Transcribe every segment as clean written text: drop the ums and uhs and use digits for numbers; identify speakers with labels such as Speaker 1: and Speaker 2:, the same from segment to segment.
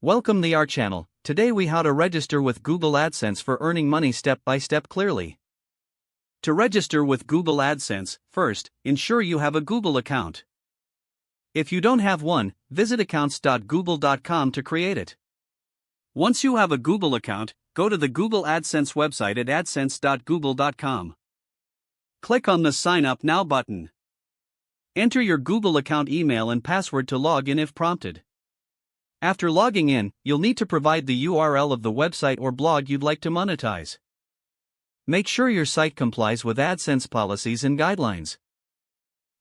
Speaker 1: Welcome to our channel. Today we how to register with Google AdSense for earning money step by step clearly. To register with Google AdSense, first, ensure you have a Google account. If you don't have one, visit accounts.google.com to create it. Once you have a Google account, go to the Google AdSense website at adsense.google.com. Click on the Sign Up Now button. Enter your Google account email and password to log in if prompted. After logging in, you'll need to provide the URL of the website or blog you'd like to monetize. Make sure your site complies with AdSense policies and guidelines.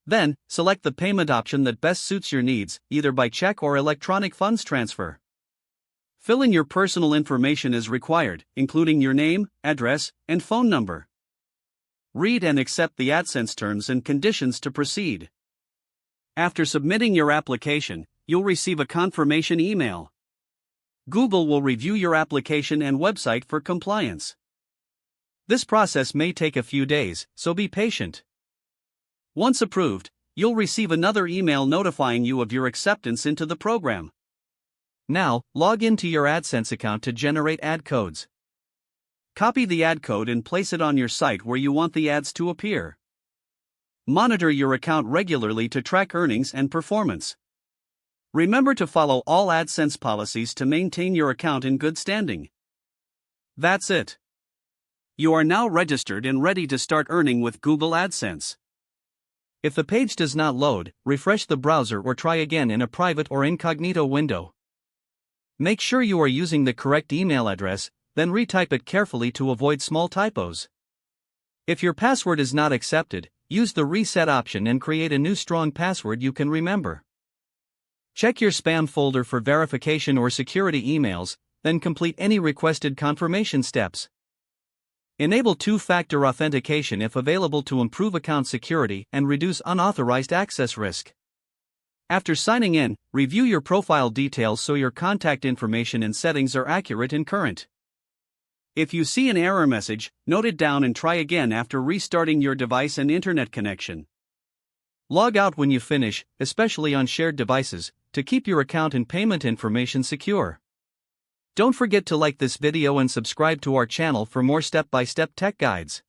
Speaker 1: Then, select the payment option that best suits your needs, either by check or electronic funds transfer. Fill in your personal information as required, including your name, address, and phone number. Read and accept the AdSense terms and conditions to proceed. After submitting your application, you'll receive a confirmation email. Google will review your application and website for compliance. This process may take a few days, so be patient. Once approved, you'll receive another email notifying you of your acceptance into the program. Now, log into your AdSense account to generate ad codes. Copy the ad code and place it on your site where you want the ads to appear. Monitor your account regularly to track earnings and performance. Remember to follow all AdSense policies to maintain your account in good standing. That's it. You are now registered and ready to start earning with Google AdSense. If the page does not load, refresh the browser or try again in a private or incognito window. Make sure you are using the correct email address, then retype it carefully to avoid small typos. If your password is not accepted, use the reset option and create a new strong password you can remember. Check your spam folder for verification or security emails, then complete any requested confirmation steps. Enable two-factor authentication if available to improve account security and reduce unauthorized access risk. After signing in, review your profile details so your contact information and settings are accurate and current. If you see an error message, note it down and try again after restarting your device and internet connection. Log out when you finish, especially on shared devices, to keep your account and payment information secure. Don't forget to like this video and subscribe to our channel for more step-by-step tech guides.